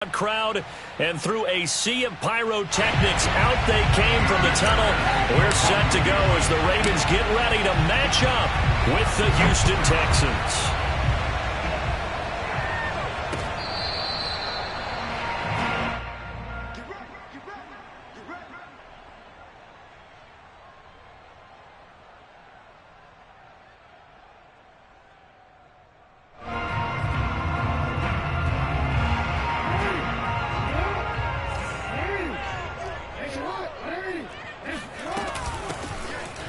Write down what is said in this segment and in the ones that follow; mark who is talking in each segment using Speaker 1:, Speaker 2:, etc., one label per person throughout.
Speaker 1: Crowd, and through a sea of pyrotechnics, out they came from the tunnel. We're set to go as the Ravens get ready to match up with the Houston Texans.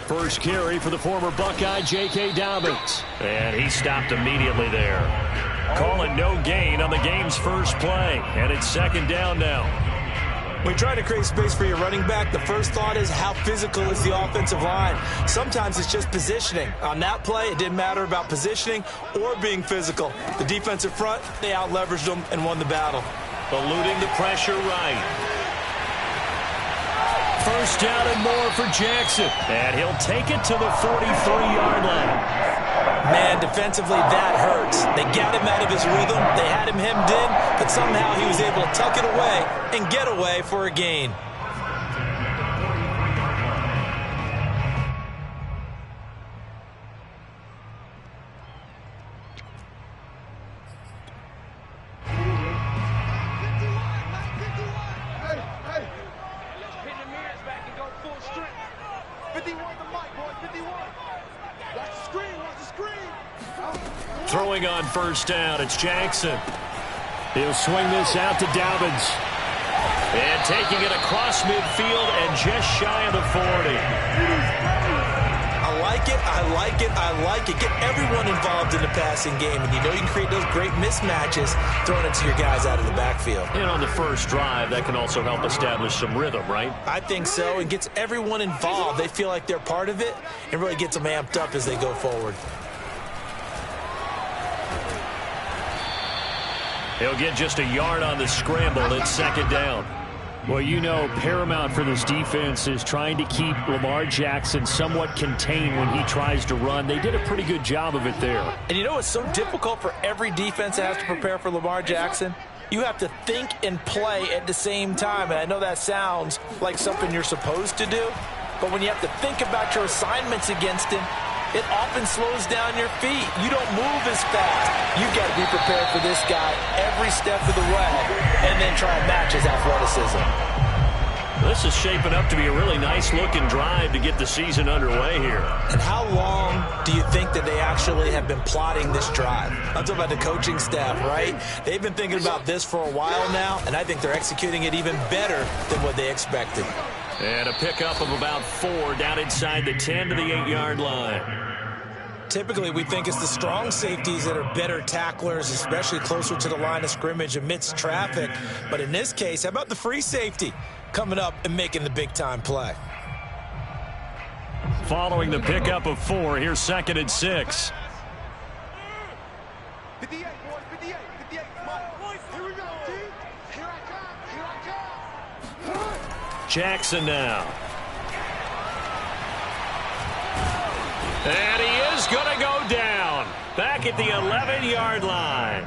Speaker 1: First carry for the former Buckeye, J.K. Dobbins. And he stopped immediately there. Calling no gain on the game's first play. And it's second down now.
Speaker 2: When you try to create space for your running back, the first thought is how physical is the offensive line. Sometimes it's just positioning. On that play, it didn't matter about positioning or being physical. The defensive front, they out-leveraged them and won the battle.
Speaker 1: Eluding the pressure right. First down and more for Jackson. And he'll take it to the 43-yard line.
Speaker 2: Man, defensively, that hurts. They got him out of his rhythm. They had him hemmed in, but somehow he was able to tuck it away and get away for a gain.
Speaker 1: Throwing on first down, it's Jackson. He'll swing this out to Dobbins. And taking it across midfield and just shy of the 40.
Speaker 2: I like it, I like it, I like it. Get everyone involved in the passing game, and you know you can create those great mismatches throwing it to your guys out of the backfield.
Speaker 1: And on the first drive, that can also help establish some rhythm, right?
Speaker 2: I think so. It gets everyone involved. They feel like they're part of it and really gets them amped up as they go forward.
Speaker 1: He'll get just a yard on the scramble. It's second down.
Speaker 3: Well, you know, paramount for this defense is trying to keep Lamar Jackson somewhat contained when he tries to run. They did a pretty good job of it there.
Speaker 2: And you know it's so difficult for every defense that has to prepare for Lamar Jackson? You have to think and play at the same time. And I know that sounds like something you're supposed to do, but when you have to think about your assignments against him, it often slows down your feet. You don't move as fast. You've got to be prepared for this guy every step of the way and then try and match his athleticism.
Speaker 1: This is shaping up to be a really nice-looking drive to get the season underway here.
Speaker 2: And how long do you think that they actually have been plotting this drive? I'm talking about the coaching staff, right? They've been thinking about this for a while now, and I think they're executing it even better than what they expected.
Speaker 1: And a pickup of about 4 down inside the 10 to the 8-yard line.
Speaker 2: Typically, we think it's the strong safeties that are better tacklers, especially closer to the line of scrimmage amidst traffic. But in this case, how about the free safety coming up and making the big-time play?
Speaker 1: Following the pickup of 4, here's second and 6.
Speaker 4: 58, boys, 58, 58. Come on, boys, here we go, dude. Here I come.
Speaker 1: Jackson now. And he is going to go down. Back at the 11-yard line.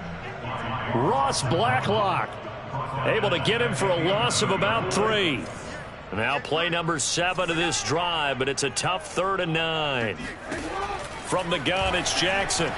Speaker 1: Ross Blacklock able to get him for a loss of about 3. Now play number 7 of this drive, but it's a tough 3rd and 9. From the gun, it's Jackson.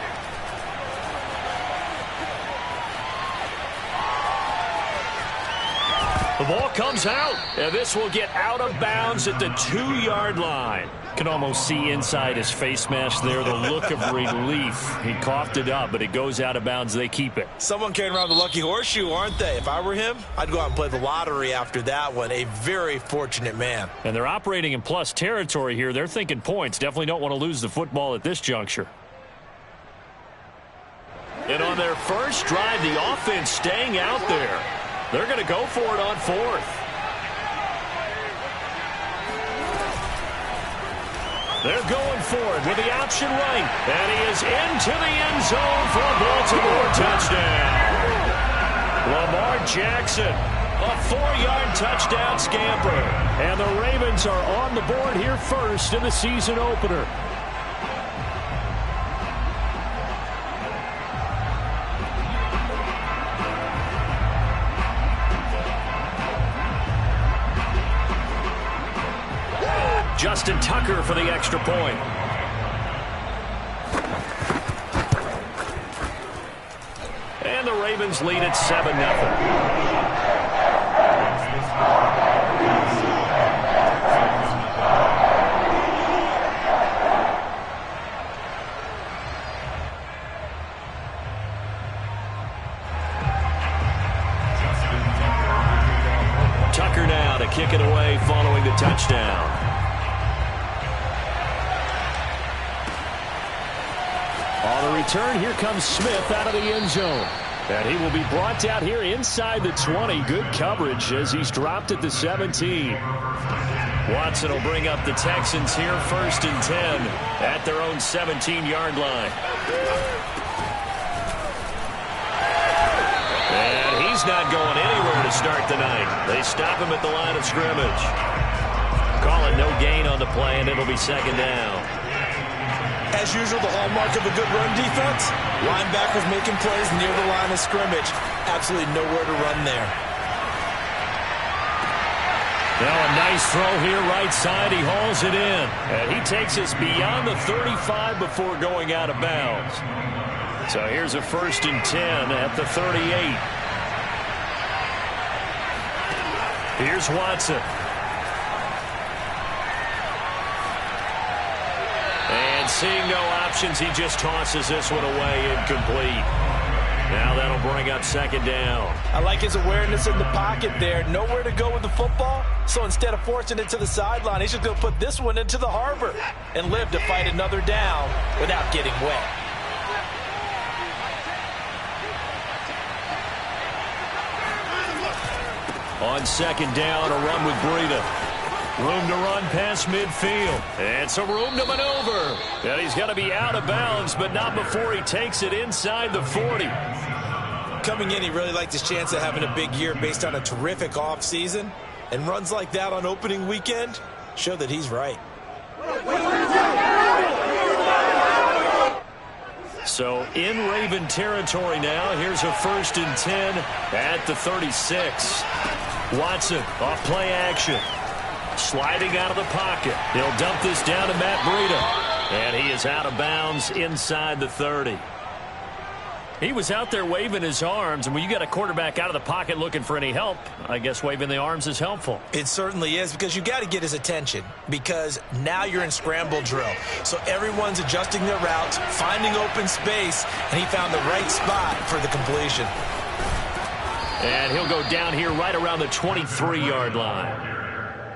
Speaker 1: The ball comes out, and this will get out of bounds at the 2-yard line.
Speaker 3: Can almost see inside his face mask there the look of relief. He coughed it up, but it goes out of bounds. They keep it.
Speaker 2: Someone carrying around the lucky horseshoe, aren't they? If I were him, I'd go out and play the lottery after that one. A very fortunate man.
Speaker 3: And they're operating in plus territory here. They're thinking points. Definitely don't want to lose the football at this juncture.
Speaker 1: And on their first drive, the offense staying out there. They're going to go for it on 4th. They're going for it with the option right. And he is into the end zone for a Baltimore touchdown. Lamar Jackson, a 4-yard touchdown scamper. And the Ravens are on the board here first in the season opener. Justin Tucker for the extra point. And the Ravens lead at 7-0. Tucker now to kick it away following the touchdown.
Speaker 3: On the return, here comes Smith out of the end zone. And he will be brought down here inside the 20. Good coverage as he's dropped at the 17.
Speaker 1: Watson will bring up the Texans here 1st and 10 at their own 17-yard line. And he's not going anywhere to start the night. They stop him at the line of scrimmage. Calling no gain on the play, and it'll be 2nd down.
Speaker 2: As usual, the hallmark of a good run defense, linebackers making plays near the line of scrimmage. Absolutely nowhere to run there.
Speaker 1: Now a nice throw here right side. He hauls it in. And he takes us beyond the 35 before going out of bounds. So here's a 1st and 10 at the 38. Here's Watson. And seeing no options, he just tosses this one away, incomplete. Now that'll bring up 2nd down.
Speaker 2: I like his awareness in the pocket there. Nowhere to go with the football. So instead of forcing it to the sideline, he's just going to put this one into the harbor and live to fight another down without getting wet.
Speaker 1: On 2nd down, a run with Breida. Room to run past midfield. And some room to maneuver. And he's going to be out of bounds, but not before he takes it inside the 40.
Speaker 2: Coming in, he really liked his chance of having a big year based on a terrific offseason. And runs like that on opening weekend show that he's right.
Speaker 1: So in Raven territory now. Here's a 1st and 10 at the 36. Watson off play action. Sliding out of the pocket. He'll dump this down to Matt Breida. And he is out of bounds inside the 30. He was out there waving his arms, and when you got a quarterback out of the pocket looking for any help, I guess waving the arms is helpful.
Speaker 2: It certainly is, because you got to get his attention, because now you're in scramble drill. So everyone's adjusting their routes, finding open space, and he found the right spot for the completion.
Speaker 1: And he'll go down here right around the 23-yard line.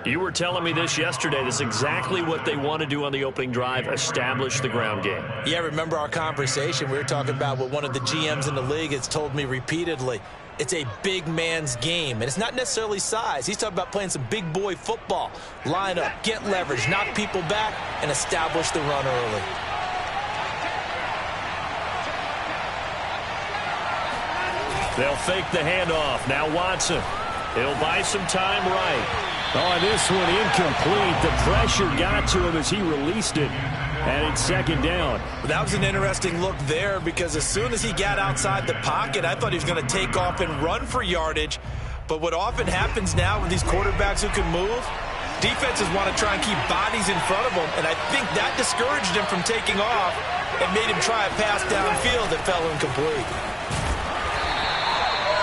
Speaker 1: You were telling me this yesterday. This is exactly what they want to do on the opening drive, establish the ground game.
Speaker 2: Yeah, remember our conversation? We were talking about what one of the GMs in the league has told me repeatedly. It's a big man's game, and it's not necessarily size. He's talking about playing some big boy football. Line up, get leverage, knock people back, and establish the run early.
Speaker 1: They'll fake the handoff. Now Watson. He'll buy some time right.
Speaker 3: Oh, this one incomplete. The pressure got to him as he released it. And it's 2nd down.
Speaker 2: That was an interesting look there, because as soon as he got outside the pocket, I thought he was going to take off and run for yardage. But what often happens now with these quarterbacks who can move, defenses want to try and keep bodies in front of them. And I think that discouraged him from taking off and made him try a pass downfield that fell incomplete.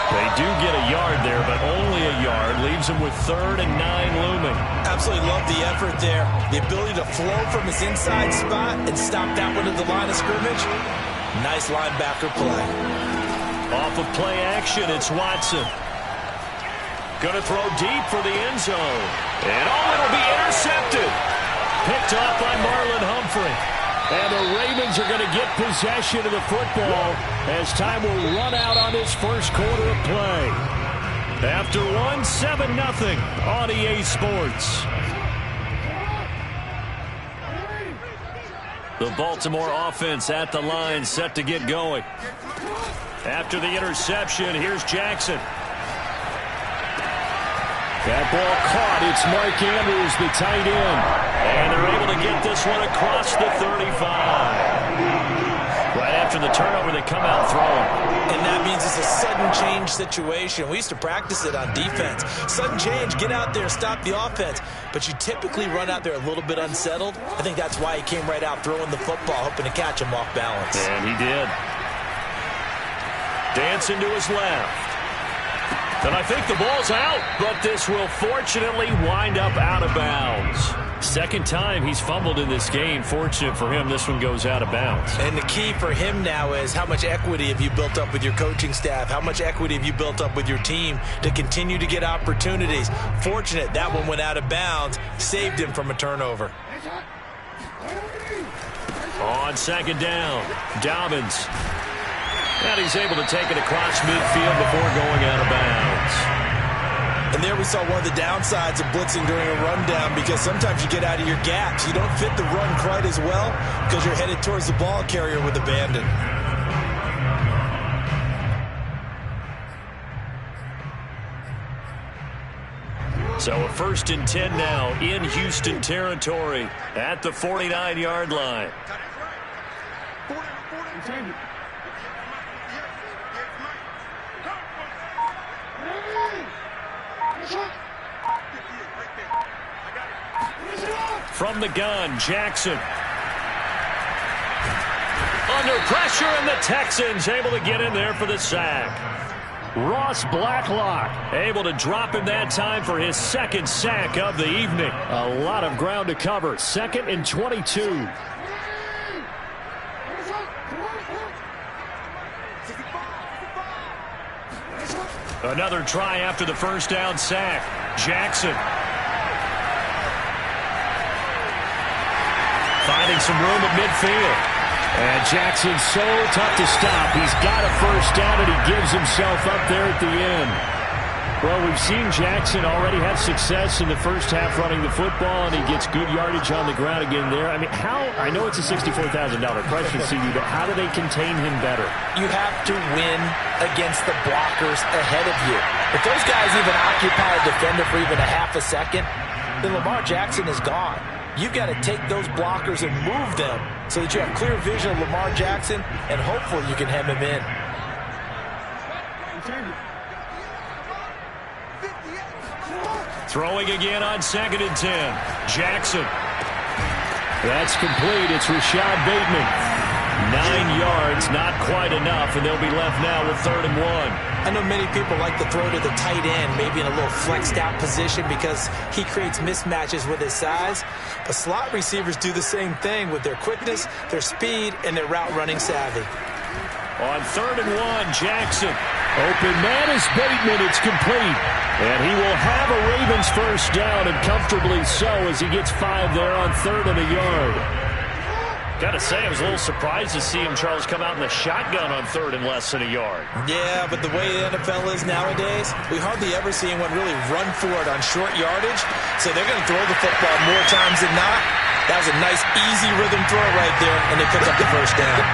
Speaker 1: They do get a yard there, but only a yard. Leaves him with 3rd and 9 looming.
Speaker 2: Absolutely love the effort there. The ability to flow from his inside spot and stop that one at the line of scrimmage. Nice linebacker play.
Speaker 1: Off of play action, it's Watson. Going to throw deep for the end zone. And it'll be intercepted. Picked off by Marlon Humphrey.
Speaker 3: And the Ravens are going to get possession of the football as time will run out on this first quarter of play.
Speaker 1: After 7-0 on EA Sports. The Baltimore offense at the line, set to get going. After the interception, here's Jackson.
Speaker 3: That ball caught. It's Mark Andrews, the tight end.
Speaker 1: And they're able to get this one across the 35. Right after after the turnover, they come out throwing.
Speaker 2: And that means it's a sudden change situation. We used to practice it on defense. Sudden change, get out there, stop the offense. But you typically run out there a little bit unsettled. I think that's why he came right out throwing the football, hoping to catch him off balance.
Speaker 1: And he did. Dancing to his left. And I think the ball's out, but this will fortunately wind up out of bounds. Second time he's fumbled in this game. Fortunate for him, this one goes out of bounds.
Speaker 2: And the key for him now is how much equity have you built up with your coaching staff? How much equity have you built up with your team to continue to get opportunities? Fortunate that one went out of bounds, saved him from a turnover.
Speaker 1: On second down, Dobbins. And he's able to take it across midfield before going out of bounds.
Speaker 2: And there we saw one of the downsides of blitzing during a rundown, because sometimes you get out of your gaps. You don't fit the run quite as well because you're headed towards the ball carrier with abandon.
Speaker 1: So a 1st and 10 now in Houston territory at the 49-yard line. From the gun, Jackson. Under pressure, and the Texans able to get in there for the sack. Ross Blacklock able to drop him that time for his second sack of the evening. A lot of ground to cover. 2nd and 22. Another try after the first down sack. Jackson. Finding some room at midfield. And Jackson's so tough to stop. He's got a first down, and he gives himself up there at the end. Well, we've seen Jackson already have success in the first half running the football, and he gets good yardage on the ground again there. I mean, I know it's a $64,000 question, CD, but how do they contain him better?
Speaker 2: You have to win against the blockers ahead of you. If those guys even occupy a defender for even a half a second, then Lamar Jackson is gone. You've got to take those blockers and move them so that you have clear vision of Lamar Jackson, and hopefully you can hem him in.
Speaker 1: Throwing again on 2nd and 10. Jackson. That's complete. It's Rashad Bateman. 9 yards, not quite enough, and they'll be left now with 3rd and 1.
Speaker 2: I know many people like to throw to the tight end, maybe in a little flexed out position because he creates mismatches with his size. But slot receivers do the same thing with their quickness, their speed, and their route running savvy.
Speaker 1: On 3rd and 1, Jackson. Open man is Bateman. It's complete. And he will have a Ravens first down, and comfortably so, as he gets 5 there on 3rd and a yard. Got to say, I was a little surprised to see him, Charles, come out in the shotgun on 3rd and less than a yard.
Speaker 2: Yeah, but the way the NFL is nowadays, we hardly ever see anyone really run for it on short yardage. So they're going to throw the football more times than not. That was a nice, easy rhythm throw right there, and they pick up the first down.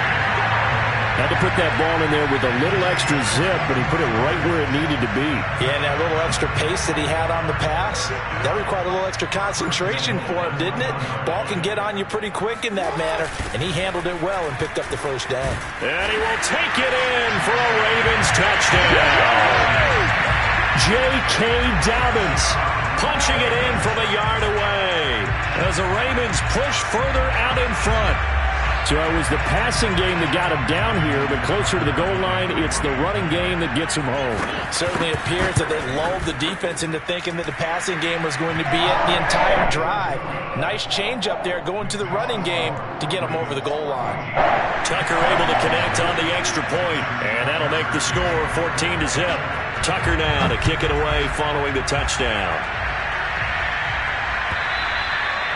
Speaker 3: Had to put that ball in there with a little extra zip, but he put it right where it needed to be.
Speaker 2: Yeah, and that little extra pace that he had on the pass, that required a little extra concentration for him, didn't it? Ball can get on you pretty quick in that manner, and he handled it well and picked up the first down.
Speaker 1: And he will take it in for a Ravens touchdown. J.K. Dobbins punching it in from a yard away as the Ravens push further out in front.
Speaker 3: So it was the passing game that got him down here, but closer to the goal line, it's the running game that gets him home.
Speaker 2: Certainly appears that they lulled the defense into thinking that the passing game was going to be it the entire drive. Nice change up there going to the running game to get him over the goal line.
Speaker 1: Tucker able to connect on the extra point, and that'll make the score 14-0. Tucker now to kick it away following the touchdown.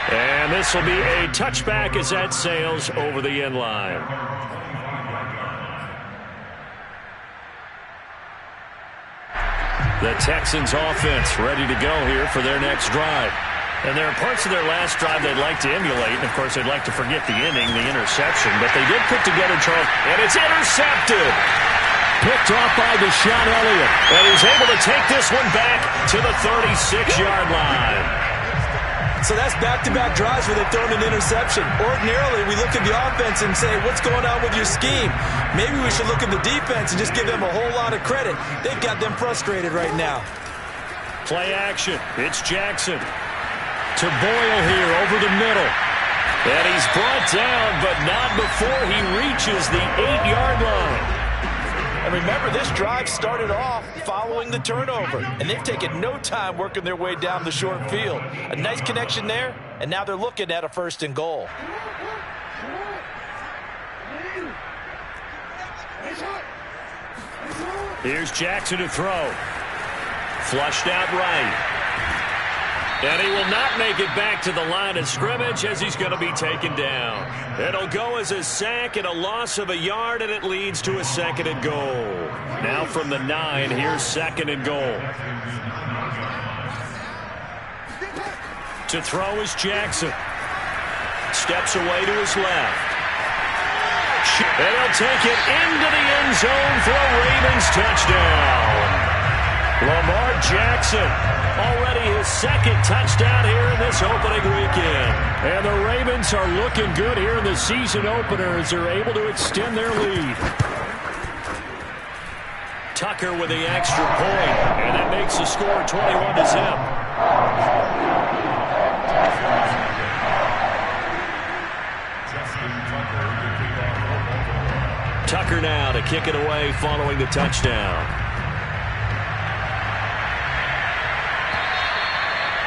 Speaker 1: And this will be a touchback as that sails over the end line. The Texans offense ready to go here for their next drive. And there are parts of their last drive they'd like to emulate. And, of course, they'd like to forget the ending, the interception. But they did put together, Charles, and it's intercepted. Picked off by Deshaun Elliott. And he's able to take this one back to the 36-yard line.
Speaker 2: So that's back-to-back drives where they've thrown an interception. Ordinarily, we look at the offense and say, what's going on with your scheme? Maybe we should look at the defense and just give them a whole lot of credit. They've got them frustrated right now.
Speaker 1: Play action. It's Jackson. To Boyle here over the middle. And he's brought down, but not before he reaches the 8-yard line.
Speaker 2: And remember, this drive started off following the turnover, and they've taken no time working their way down the short field. A nice connection there, and now they're looking at a 1st and goal.
Speaker 1: Here's Jackson to throw. Flushed out right. And he will not make it back to the line of scrimmage as he's going to be taken down. It'll go as a sack and a loss of a yard, and it leads to a 2nd and goal. Now from the 9, here's 2nd and goal. To throw is Jackson. Steps away to his left. And he'll take it into the end zone for a Ravens touchdown. Lamar Jackson, already his 2nd touchdown here in this opening weekend. And the Ravens are looking good here in the season opener as they're able to extend their lead. Tucker with the extra point, and that makes the score 21-0. Tucker now to kick it away following the touchdown.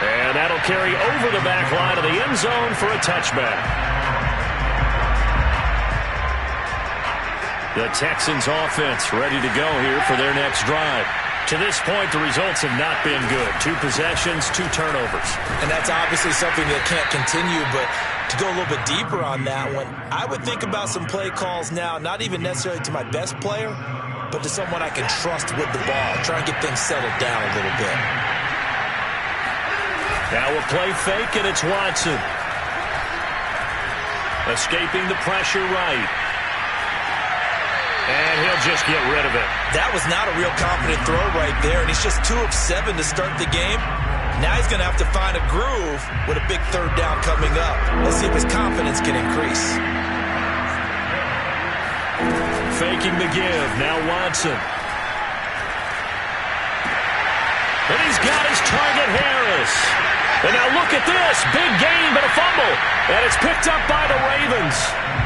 Speaker 1: And that'll carry over the back line of the end zone for a touchback. The Texans offense ready to go here for their next drive. To this point, the results have not been good. 2 possessions, 2 turnovers.
Speaker 2: And that's obviously something that can't continue, but to go a little bit deeper on that one, I would think about some play calls now, not even necessarily to my best player, but to someone I can trust with the ball. Try and get things settled down a little bit.
Speaker 1: Now a play fake, and it's Watson. Escaping the pressure right. And he'll just get rid of it.
Speaker 2: That was not a real confident throw right there, and he's just 2 of 7 to start the game. Now he's going to have to find a groove with a big 3rd down coming up. Let's see if his confidence can increase.
Speaker 1: Faking the give. Now Watson. And he's got his target, Harris. And now look at this. Big gain, but a fumble. And it's picked up by the Ravens.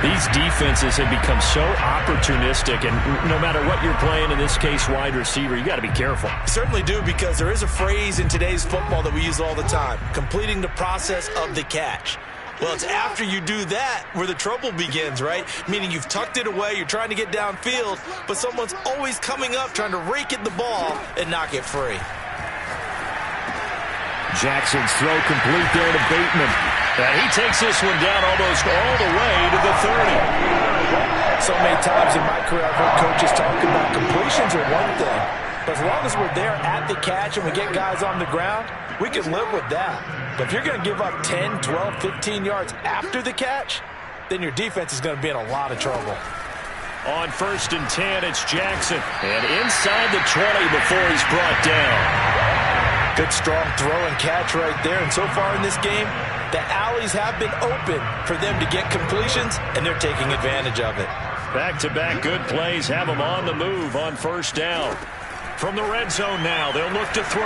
Speaker 1: These defenses have become so opportunistic, and no matter what you're playing, in this case wide receiver, you got to be careful.
Speaker 2: Certainly do, because there is a phrase in today's football that we use all the time, completing the process of the catch. Well, it's after you do that where the trouble begins, right? Meaning you've tucked it away, you're trying to get downfield, but someone's always coming up trying to rake at the ball and knock it free.
Speaker 3: Jackson's throw complete there to Bateman.
Speaker 1: And he takes this one down almost all the way to the 30.
Speaker 2: So many times in my career I've heard coaches talk about completions are one thing, but as long as we're there at the catch and we get guys on the ground, we can live with that. But if you're going to give up 10, 12, 15 yards after the catch, then your defense is going to be in a lot of trouble.
Speaker 1: On 1st and 10, it's Jackson. And inside the 20 before he's brought down.
Speaker 2: Good strong throw and catch right there. And so far in this game, the alleys have been open for them to get completions, and they're taking advantage of it.
Speaker 1: Back-to-back good plays have them on the move on 1st down. From the red zone now, they'll look to throw.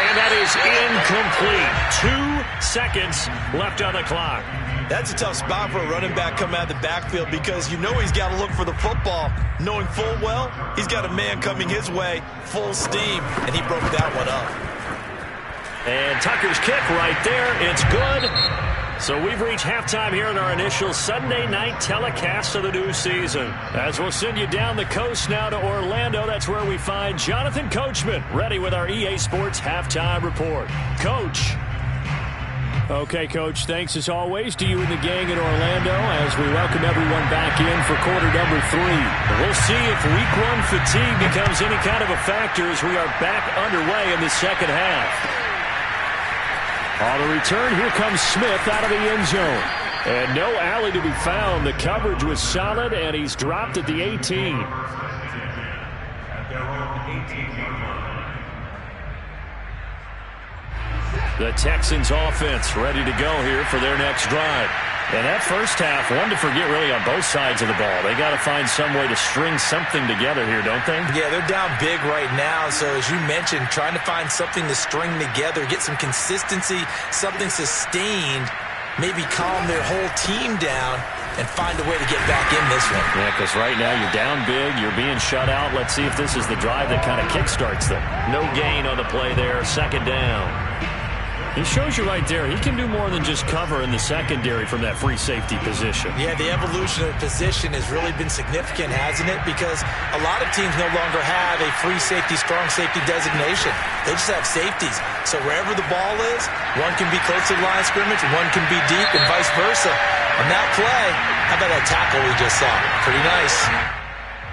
Speaker 1: And that is incomplete. 2 seconds left on the clock.
Speaker 2: That's a tough spot for a running back coming out of the backfield, because you know he's got to look for the football, knowing full well he's got a man coming his way full steam, and he broke that one up.
Speaker 1: And Tucker's kick right there. It's good. So we've reached halftime here in our initial Sunday night telecast of the new season. As we'll send you down the coast now to Orlando, that's where we find Jonathan Coachman ready with our EA Sports halftime report. Coach.
Speaker 3: Okay, Coach, thanks as always to you and the gang in Orlando as we welcome everyone back in for quarter number 3.
Speaker 1: We'll see if week 1 fatigue becomes any kind of a factor as we are back underway in the second half.
Speaker 3: On the return, here comes Smith out of the end zone.
Speaker 1: And no alley to be found. The coverage was solid, and he's dropped at the 18. The Texans offense ready to go here for their next drive. And that first half, one to forget really on both sides of the ball. They got to find some way to string something together here, don't they?
Speaker 2: Yeah, they're down big right now. So as you mentioned, trying to find something to string together, get some consistency, something sustained, maybe calm their whole team down and find a way to get back in this one.
Speaker 1: Yeah, because right now you're down big, you're being shut out. Let's see if this is the drive that kind of kickstarts them. No gain on the play there, second down. He shows you right there, he can do more than just cover in the secondary from that free safety position.
Speaker 2: Yeah, the evolution of position has really been significant, hasn't it? Because a lot of teams no longer have a free safety, strong safety designation. They just have safeties. So wherever the ball is, one can be close to the line of scrimmage, one can be deep, and vice versa. On that play, how about that tackle we just saw? Pretty nice.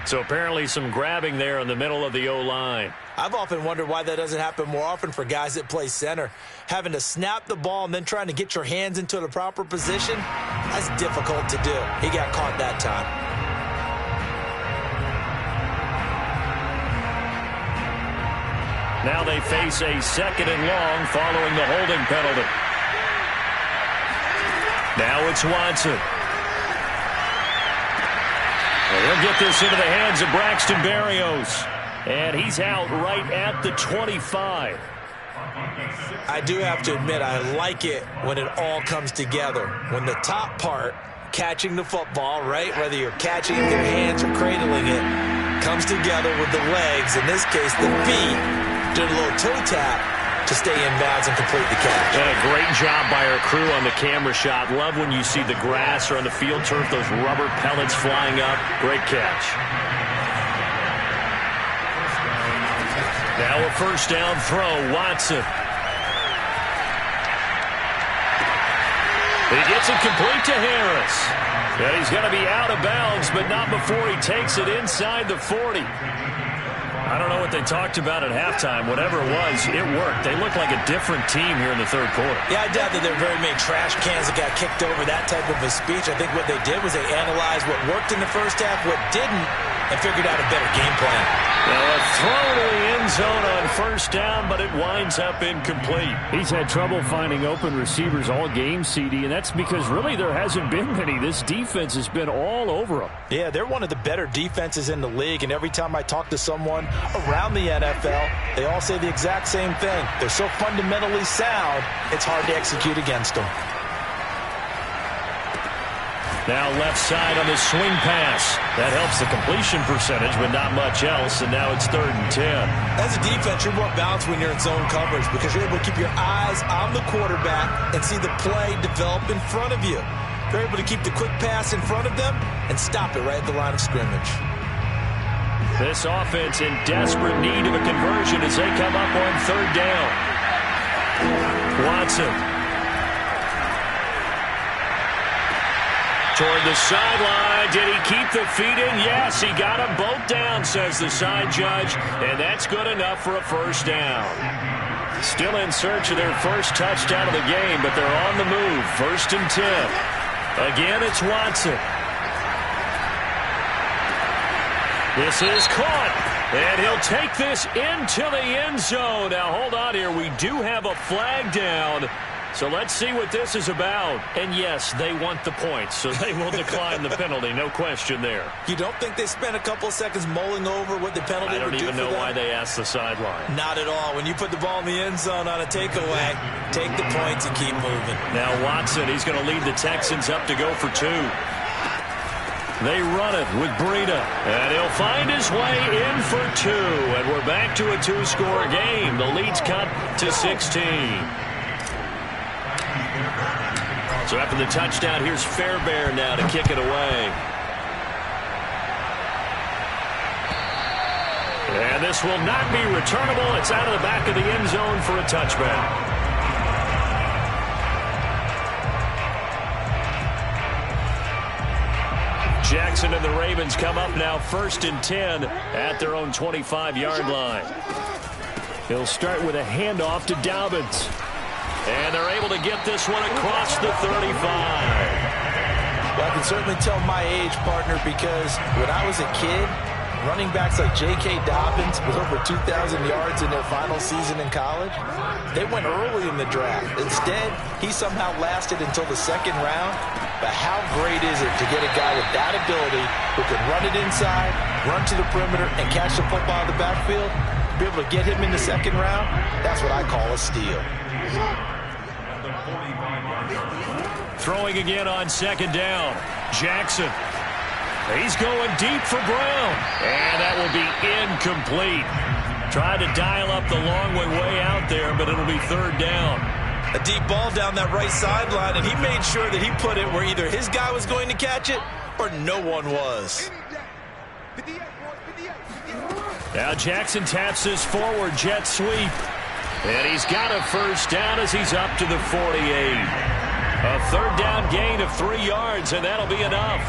Speaker 1: So apparently some grabbing there in the middle of the O-line.
Speaker 2: I've often wondered why that doesn't happen more often for guys that play center. Having to snap the ball and then trying to get your hands into the proper position, that's difficult to do. He got caught that time.
Speaker 1: Now they face a second and long following the holding penalty. Now it's Watson. He'll get this into the hands of Braxton Berrios. And he's out right at the 25.
Speaker 2: I do have to admit, I like it when it all comes together. When the top part, catching the football, right, whether you're catching it with your hands or cradling it, comes together with the legs, in this case the feet, did a little toe tap to stay in bounds and complete the catch.
Speaker 1: And a great job by our crew on the camera shot. Love when you see the grass or on the field turf, those rubber pellets flying up. Great catch. Now a first down throw, Watson. He gets it complete to Harris. And he's going to be out of bounds, but not before he takes it inside the 40. I don't know what they talked about at halftime. Whatever it was, it worked. They look like a different team here in the third quarter.
Speaker 2: Yeah, I doubt that there are very many trash cans that got kicked over, that type of a speech. I think what they did was they analyzed what worked in the first half, what didn't, and figured out a better game plan.
Speaker 1: Now a throw to the end zone on first down, but it winds up incomplete.
Speaker 3: He's had trouble finding open receivers all game, CD, and that's because really there hasn't been many. This defense has been all over them.
Speaker 2: Yeah, they're one of the better defenses in the league, and every time I talk to someone around the NFL, they all say the exact same thing. They're so fundamentally sound, it's hard to execute against them.
Speaker 1: Now left side on the swing pass. That helps the completion percentage, but not much else, and now it's 3rd and 10.
Speaker 2: As a defense, you're more balanced when you're in zone coverage because you're able to keep your eyes on the quarterback and see the play develop in front of you. You're able to keep the quick pass in front of them and stop it right at the line of scrimmage.
Speaker 1: This offense in desperate need of a conversion as they come up on 3rd down. Watson. Toward the sideline. Did he keep the feet in? Yes, he got them both down, says the side judge, and that's good enough for a first down. Still in search of their first touchdown of the game, but they're on the move. 1st and 10. Again, it's Watson. This is caught, and he'll take this into the end zone. Now, hold on here. We do have a flag down. So let's see what this is about. And yes, they want the points, so they will decline the penalty. No question there.
Speaker 2: You don't think they spent a couple seconds mulling over what the penalty would do for them?
Speaker 1: I don't even know why they asked the sideline.
Speaker 2: Not at all. When you put the ball in the end zone on a takeaway, take the points and keep moving.
Speaker 1: Now Watson, he's going to lead the Texans up to go for 2. They run it with Breida, and he'll find his way in for 2. And we're back to a 2-score game. The lead's cut to 16. So after the touchdown, here's Fairbairn now to kick it away. And this will not be returnable. It's out of the back of the end zone for a touchback. Jackson and the Ravens come up now 1st and 10 at their own 25-yard line.
Speaker 3: He'll start with a handoff to Dobbins.
Speaker 1: And they're able to get this one across the 35.
Speaker 2: Well, I can certainly tell my age, partner, because when I was a kid, running backs like J.K. Dobbins with over 2,000 yards in their final season in college, they went early in the draft. Instead, he somehow lasted until the second round. But how great is it to get a guy with that ability who can run it inside, run to the perimeter, and catch the football in the backfield? To be able to get him in the second round, that's what I call a steal.
Speaker 1: Throwing again on second down. Jackson. He's going deep for Brown. And that will be incomplete. Tried to dial up the long way out there, but it'll be third down.
Speaker 2: A deep ball down that right sideline, and he made sure that he put it where either his guy was going to catch it or no one was.
Speaker 1: Now Jackson taps his forward jet sweep. And he's got a first down as he's up to the 48. A third down gain of 3 yards, and that'll be enough.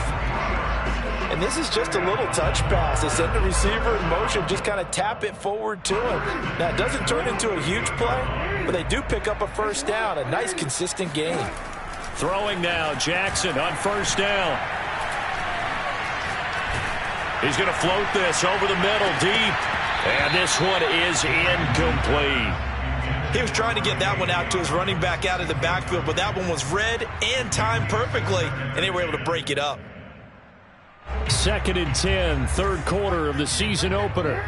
Speaker 2: And this is just a little touch pass. They send the receiver in motion, just kind of tap it forward to him. Now, it doesn't turn into a huge play, but they do pick up a first down. A nice, consistent gain.
Speaker 1: Throwing now, Jackson on first down. He's going to float this over the middle deep. And this one is incomplete.
Speaker 2: He was trying to get that one out to his running back out of the backfield, but that one was read and timed perfectly, and they were able to break it up.
Speaker 1: 2nd and 10, third quarter of the season opener.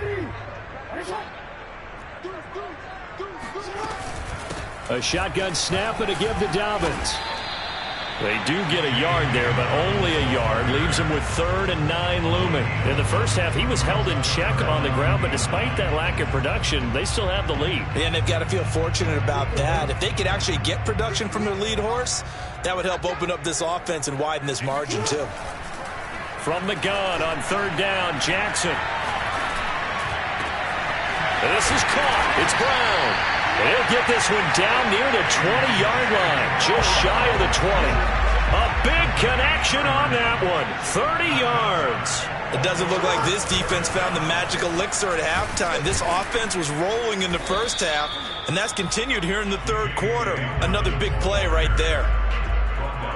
Speaker 1: A shotgun snap and a give to Dobbins. They do get a yard there, but only a yard. Leaves him with 3rd and 9 looming. In the first half, he was held in check on the ground, but despite that lack of production, they still have the lead.
Speaker 2: And they've got to feel fortunate about that. If they could actually get production from their lead horse, that would help open up this offense and widen this margin, too.
Speaker 1: From the gun on third down, Jackson. This is caught. It's Brown. And he'll get this one down near the 20-yard line, just shy of the 20. A big connection on that one, 30 yards.
Speaker 2: It doesn't look like this defense found the magic elixir at halftime. This offense was rolling in the first half, and that's continued here in the third quarter. Another big play right there.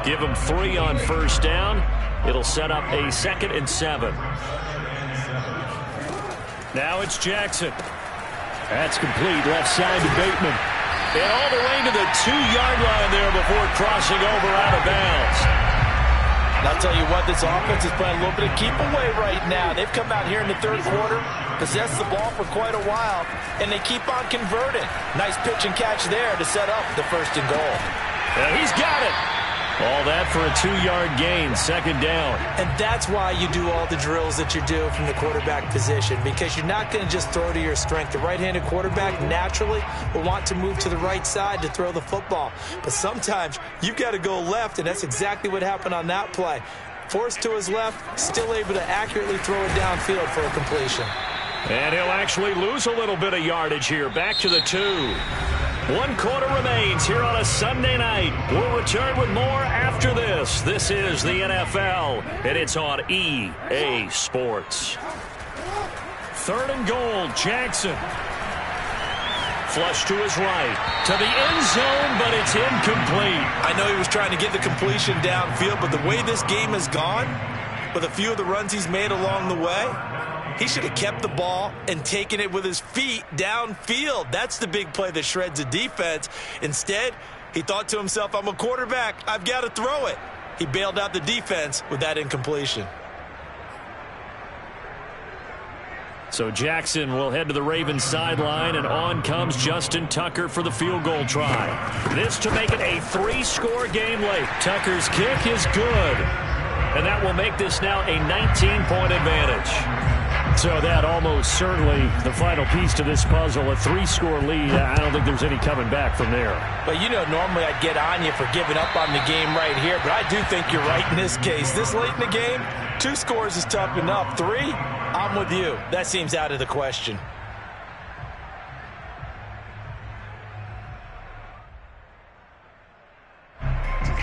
Speaker 1: Give him 3 on first down. It'll set up a 2nd and 7. Now it's Jackson. That's complete, left side to Bateman. And all the way to the 2-yard line there before crossing over out of bounds.
Speaker 2: And I'll tell you what, this offense is playing a little bit of keep away right now. They've come out here in the third quarter, possessed the ball for quite a while, and they keep on converting. Nice pitch and catch there to set up the 1st and goal.
Speaker 1: And he's got it. All that for a 2-yard gain, 2nd down.
Speaker 2: And that's why you do all the drills that you do from the quarterback position, because you're not going to just throw to your strength. The right-handed quarterback naturally will want to move to the right side to throw the football. But sometimes you've got to go left, and that's exactly what happened on that play. Forced to his left, still able to accurately throw it downfield for a completion.
Speaker 1: And he'll actually lose a little bit of yardage here. Back to the 2. 1 quarter remains here on a Sunday night. We'll return with more after this. This is the NFL, and it's on EA Sports. 3rd and goal, Jackson. Flush to his right, to the end zone, but it's incomplete.
Speaker 2: I know he was trying to get the completion downfield, but the way this game has gone, with a few of the runs he's made along the way, he should have kept the ball and taken it with his feet downfield. That's the big play that shreds a defense. Instead, he thought to himself, I'm a quarterback. I've got to throw it. He bailed out the defense with that incompletion.
Speaker 1: So Jackson will head to the Ravens sideline, and on comes Justin Tucker for the field goal try. This to make it a 3-score game late. Tucker's kick is good, and that will make this now a 19-point advantage. So that almost certainly the final piece to this puzzle, a 3-score lead. I don't think there's any coming back from there.
Speaker 2: But, you know, normally I'd get on you for giving up on the game right here, but I do think you're right in this case. This late in the game, 2 scores is tough enough. 3, I'm with you. That seems out of the question.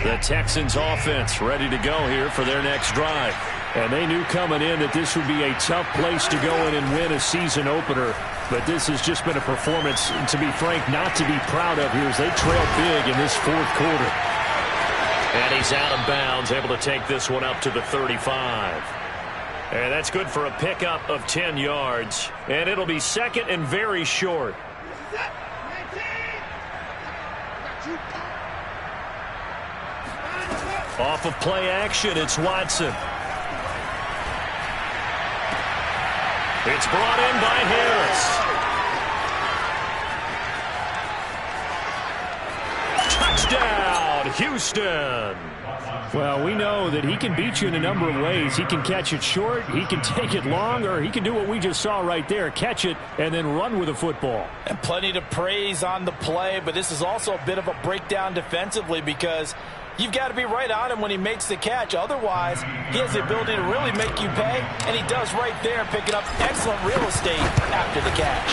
Speaker 1: The Texans offense ready to go here for their next drive. And they knew coming in that this would be a tough place to go in and win a season opener. But this has just been a performance, to be frank, not to be proud of here as they trail big in this 4th quarter. And he's out of bounds, able to take this one up to the 35. And that's good for a pickup of 10 yards. And it'll be second and very short. Off of play action, it's Watson. It's brought in by Harris. Touchdown, Houston.
Speaker 3: Well, we know that he can beat you in a number of ways. He can catch it short, he can take it long, or he can do what we just saw right there, catch it and then run with the football.
Speaker 2: And plenty to praise on the play, but this is also a bit of a breakdown defensively because you've got to be right on him when he makes the catch. Otherwise, he has the ability to really make you pay, and he does right there, picking up excellent real estate after the catch.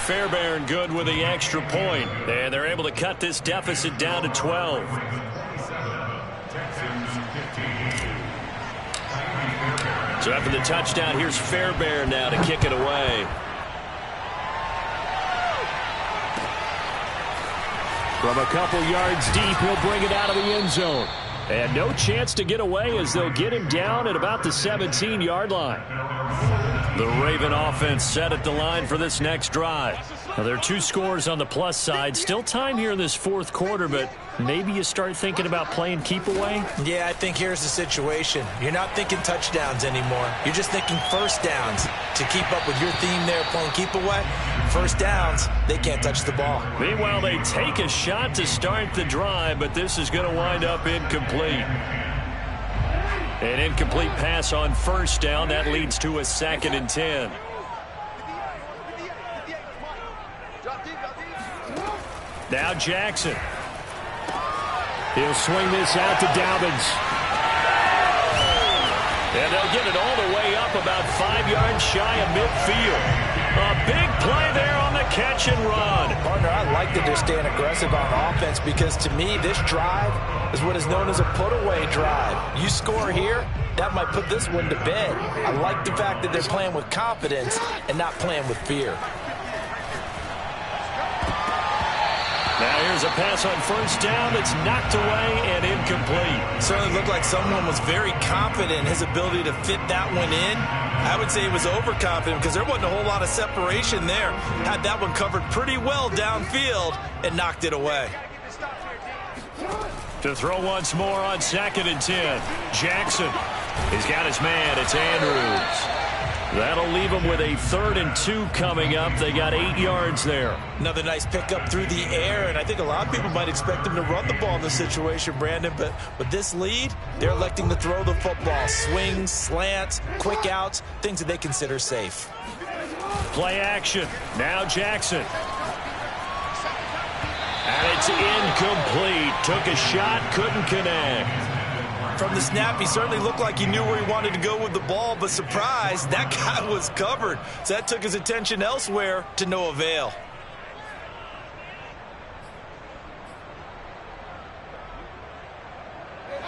Speaker 1: Fairbairn good with the extra point, and they're able to cut this deficit down to 12. So after the touchdown, here's Fairbairn now to kick it away.
Speaker 3: From a couple yards deep, he'll bring it out of the end zone. And no chance to get away as they'll get him down at about the 17-yard line.
Speaker 1: The Raven offense set at the line for this next drive. Now, there are 2 scores on the plus side. Still time here in this fourth quarter, but maybe you start thinking about playing keep away?
Speaker 2: Yeah, I think here's the situation. You're not thinking touchdowns anymore. You're just thinking first downs. To keep up with your theme there playing keep away, first downs, they can't touch the ball.
Speaker 1: Meanwhile, they take a shot to start the drive, but this is going to wind up incomplete. An incomplete pass on first down. That leads to a 2nd and 10. Now Jackson.
Speaker 3: He'll swing this out to Dobbins.
Speaker 1: And they'll get it all the way up about 5 yards shy of midfield. A big play there on the catch and run.
Speaker 2: Partner, I like that they're staying aggressive on offense because to me, this drive is what is known as a put-away drive. You score here, that might put this one to bed. I like the fact that they're playing with confidence and not playing with fear.
Speaker 1: Now here's a pass on first down that's knocked away and incomplete.
Speaker 2: Certainly looked like someone was very confident in his ability to fit that one in. I would say he was overconfident because there wasn't a whole lot of separation there. Had that one covered pretty well downfield and knocked it away.
Speaker 1: To throw once more on 2nd and 10. Jackson. He's got his man. It's Andrews. That'll leave them with a 3rd and 2 coming up. They got 8 yards there.
Speaker 2: Another nice pickup through the air, and I think a lot of people might expect them to run the ball in this situation, Brandon, but with this lead, they're electing to throw the football. Swings, slants, quick outs, things that they consider safe.
Speaker 1: Play action. Now Jackson. And it's incomplete. Took a shot, couldn't connect.
Speaker 2: From the snap, he certainly looked like he knew where he wanted to go with the ball, but surprise, that guy was covered. So that took his attention elsewhere to no avail.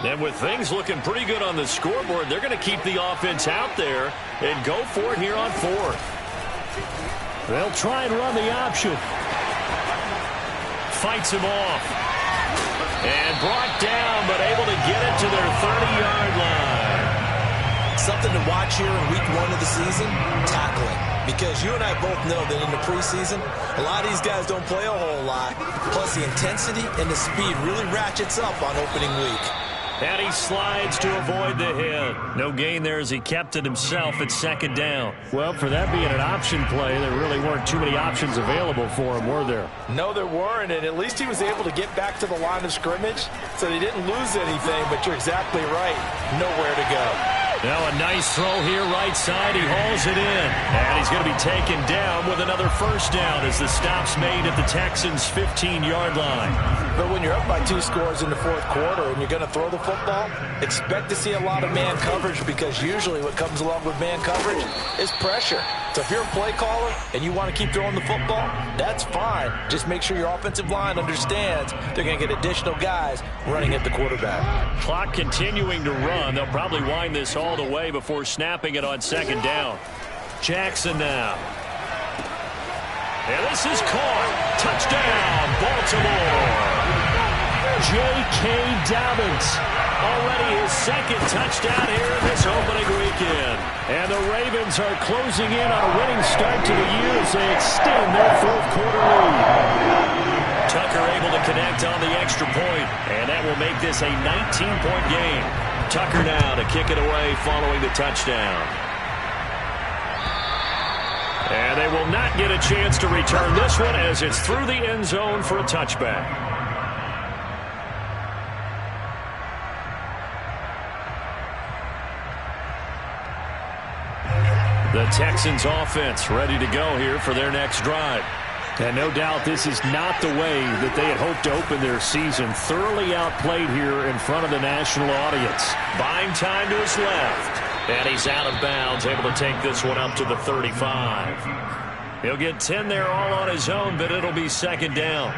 Speaker 1: And with things looking pretty good on the scoreboard, they're going to keep the offense out there and go for it here on 4th.
Speaker 3: They'll try and run the option.
Speaker 1: Fights him off. And brought down, but able to get it to their 30-yard line.
Speaker 2: Something to watch here in week 1 of the season, tackling. Because you and I both know that in the preseason, a lot of these guys don't play a whole lot. Plus, the intensity and the speed really ratchets up on opening week.
Speaker 1: And he slides to avoid the hit. No gain there as he kept it himself at 2nd down.
Speaker 3: Well, for that being an option play, there really weren't too many options available for him, were there?
Speaker 2: No, there weren't, and at least he was able to get back to the line of scrimmage, so he didn't lose anything, but you're exactly right. Nowhere to go.
Speaker 1: Now a nice throw here right side. He hauls it in. And he's going to be taken down with another first down as the stop's made at the Texans' 15-yard line.
Speaker 2: But when you're up by 2 scores in the 4th quarter and you're going to throw the football, expect to see a lot of man coverage because usually what comes along with man coverage is pressure. So if you're a play caller and you want to keep throwing the football, that's fine. Just make sure your offensive line understands they're going to get additional guys running at the quarterback.
Speaker 1: Clock continuing to run. They'll probably wind this all the way before snapping it on 2nd down. Jackson now. And this is caught. Touchdown, Baltimore. J.K. Dobbins. Already his second touchdown here in this opening weekend. And the Ravens are closing in on a winning start to the year as they extend their fourth quarter lead. Tucker able to connect on the extra point, and that will make this a 19-point game. Tucker now to kick it away following the touchdown. And they will not get a chance to return this one as it's through the end zone for a touchback. The Texans offense ready to go here for their next drive. And no doubt this is not the way that they had hoped to open their season. Thoroughly outplayed here in front of the national audience. Buying time to his left. And he's out of bounds, able to take this one up to the 35. He'll get 10 there all on his own, but it'll be second down.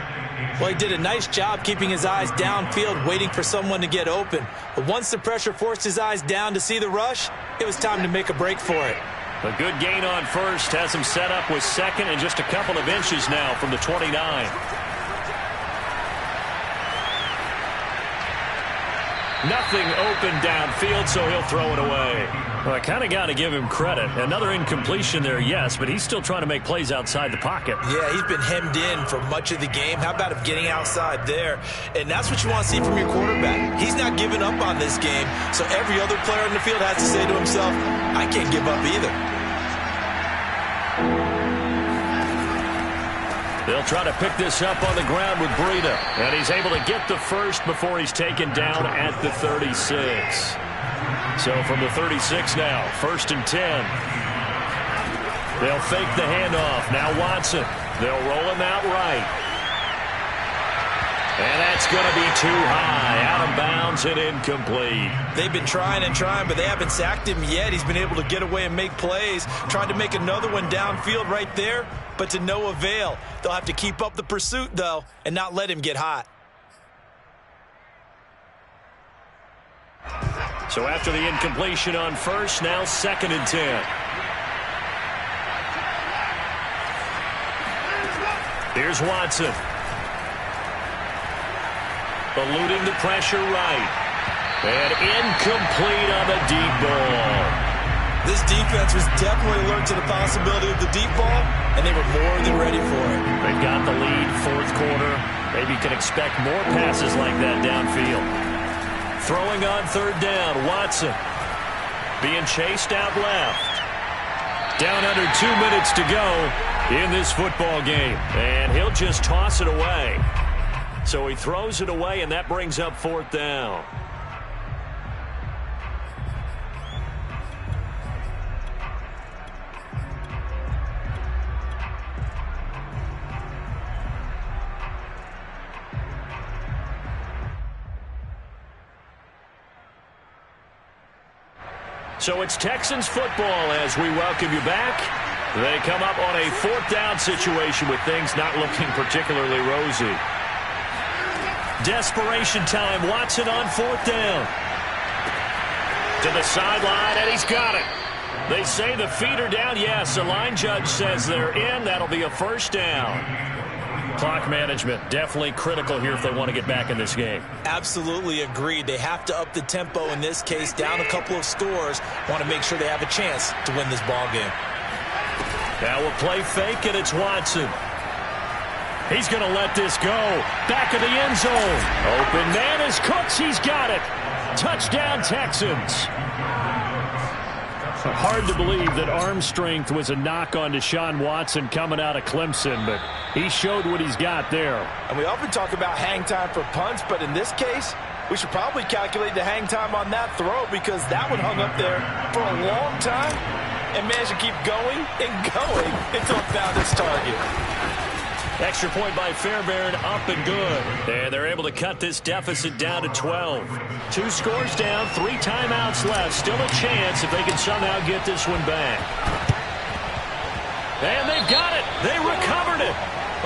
Speaker 2: Well, he did a nice job keeping his eyes downfield, waiting for someone to get open. But once the pressure forced his eyes down to see the rush, it was time to make a break for it.
Speaker 1: A good gain on first has him set up with second and just a couple of inches now from the 29. Nothing open downfield, so he'll throw it away. Well, I kind of got to give him credit. Another incompletion there, yes, but he's still trying to make plays outside the pocket.
Speaker 2: Yeah, he's been hemmed in for much of the game. How about him getting outside there? And that's what you want to see from your quarterback. He's not giving up on this game, so every other player in the field has to say to himself, I can't give up either.
Speaker 1: They'll try to pick this up on the ground with Breida. And he's able to get the first before he's taken down at the 36. So from the 36 now, 1st and 10. They'll fake the handoff. Now Watson. They'll roll him out right. And that's going to be too high. Out of bounds and incomplete.
Speaker 2: They've been trying and trying, but they haven't sacked him yet. He's been able to get away and make plays. Tried to make another one downfield right there, but to no avail. They'll have to keep up the pursuit, though, and not let him get hot.
Speaker 1: So after the incompletion on first, now 2nd and 10. Here's Watson. Eluding the pressure right. And incomplete on the deep ball.
Speaker 2: This defense was definitely alert to the possibility of the deep ball, and they were more than ready for it.
Speaker 1: They've got the lead, 4th quarter. Maybe you can expect more passes like that downfield. Throwing on 3rd down, Watson. Being chased out left. Down under 2 minutes to go in this football game. And he'll just toss it away. So he throws it away, and that brings up 4th down. So it's Texans football as we welcome you back. They come up on a 4th down situation with things not looking particularly rosy. Desperation time. Watson on 4th down. To the sideline, and he's got it. They say the feet are down. Yes, the line judge says they're in. That'll be a 1st down. Clock management definitely critical here if they want to get back in this game.
Speaker 2: Absolutely agreed. They have to up the tempo in this case. Down a couple of scores. Want to make sure they have a chance to win this ball game.
Speaker 1: Now we'll play fake, and it's Watson. He's going to let this go. Back of the end zone. Open man is Cooks. He's got it. Touchdown, Texans. Hard to believe that arm strength was a knock on Deshaun Watson coming out of Clemson, but he showed what he's got there.
Speaker 2: And we often talk about hang time for punts, but in this case, we should probably calculate the hang time on that throw because that one hung up there for a long time and managed to keep going and going until it found its target.
Speaker 1: Extra point by Fairbairn, up and good. And they're able to cut this deficit down to 12. 2 scores down, 3 timeouts left. Still a chance if they can somehow get this one back. And they've got it. They recovered it.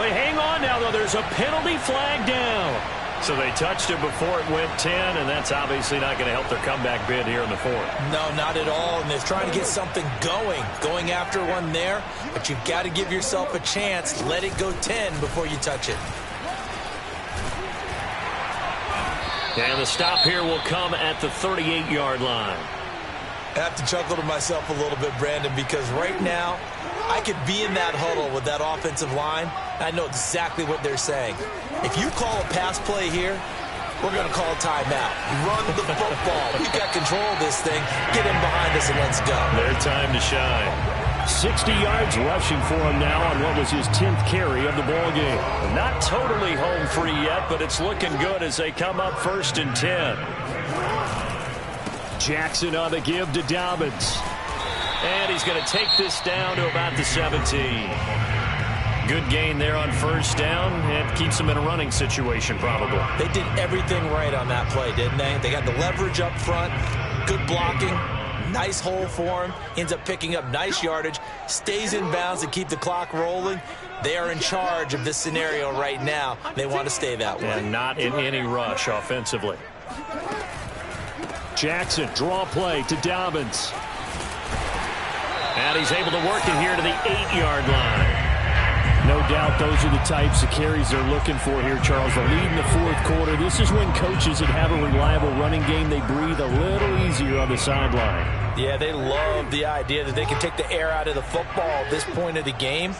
Speaker 1: They hang on now, though. There's a penalty flag down. So they touched it before it went 10, and that's obviously not going to help their comeback bid here in the 4th.
Speaker 2: No, not at all, and they're trying to get something going after one there, but you've got to give yourself a chance. Let it go 10 before you touch it.
Speaker 1: And the stop here will come at the 38-yard line.
Speaker 2: I have to chuckle to myself a little bit, Brandon, because right now I could be in that huddle with that offensive line. I know exactly what they're saying. If you call a pass play here, we're going to call a timeout. Run the football. We've got control of this thing. Get him behind us and let's go.
Speaker 1: Their time to shine.
Speaker 3: 60 yards rushing for him now on what was his 10th carry of the ball game.
Speaker 1: Not totally home free yet, but it's looking good as they come up 1st and 10.
Speaker 3: Jackson on the give to Dobbins.
Speaker 1: And he's going to take this down to about the 17. Good gain there on 1st down, and keeps them in a running situation probably.
Speaker 2: They did everything right on that play, didn't they? They got the leverage up front, good blocking, nice hole for him, ends up picking up nice yardage, stays in bounds to keep the clock rolling. They are in charge of this scenario right now. They want to stay that way.
Speaker 1: And not in any rush offensively.
Speaker 3: Jackson, draw play to Dobbins.
Speaker 1: And he's able to work it here to the 8-yard line.
Speaker 3: No doubt those are the types of carries they're looking for here, Charles. The lead in the 4th quarter. This is when coaches that have a reliable running game, they breathe a little easier on the sideline.
Speaker 2: Yeah, they love the idea that they can take the air out of the football at this point of the game.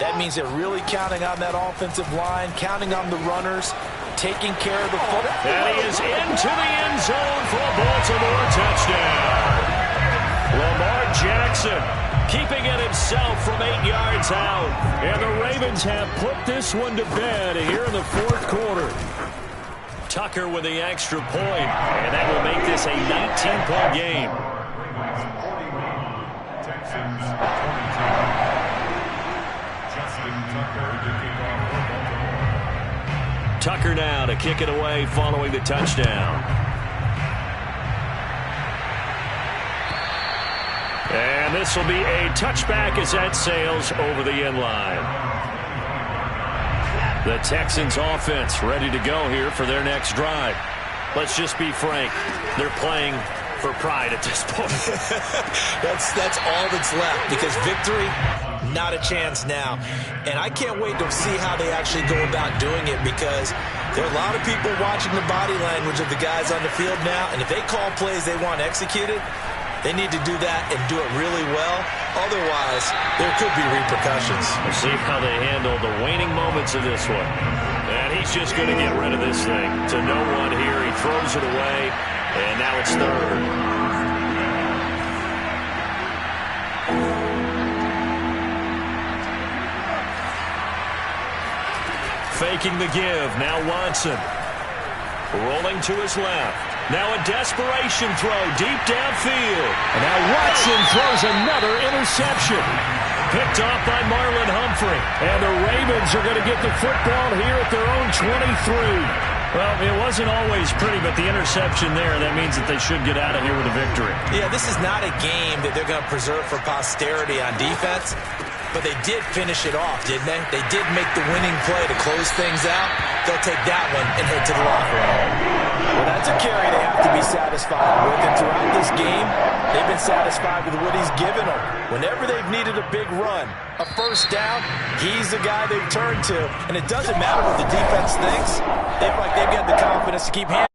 Speaker 2: That means they're really counting on that offensive line, counting on the runners, taking care of the football.
Speaker 1: And he is into the end zone for a Baltimore touchdown. Lamar Jackson keeping it himself from 8 yards out.
Speaker 3: And the Ravens have put this one to bed here in the 4th quarter.
Speaker 1: Tucker with the extra point, and that will make this a 19-point game. Tucker now to kick it away following the touchdown. And this will be a touchback as that sails over the end line. The Texans offense ready to go here for their next drive. Let's just be frank. They're playing for pride at this point.
Speaker 2: That's all that's left, because victory, not a chance now. And I can't wait to see how they actually go about doing it, because there are a lot of people watching the body language of the guys on the field now, and if they call plays they want executed, they need to do that and do it really well. Otherwise, there could be repercussions.
Speaker 1: We'll see how they handle the waning moments of this one. And he's just going to get rid of this thing to no one here. He throws it away, and now it's 3rd. Faking the give. Now Watson. Rolling to his left. Now a desperation throw deep downfield.
Speaker 3: And now Watson throws another interception.
Speaker 1: Picked off by Marlon Humphrey.
Speaker 3: And the Ravens are going to get the football here at their own 23.
Speaker 1: Well, it wasn't always pretty, but the interception there, that means that they should get out of here with a victory.
Speaker 2: Yeah, this is not a game that they're going to preserve for posterity on defense. But they did finish it off, didn't they? They did make the winning play to close things out. They'll take that one and head to the locker room. Well, that's a carry they have to be satisfied with. And throughout this game, they've been satisfied with what he's given them. Whenever they've needed a big run, a 1st down, he's the guy they've turned to. And it doesn't matter what the defense thinks. They feel like they've got the confidence to keep handling.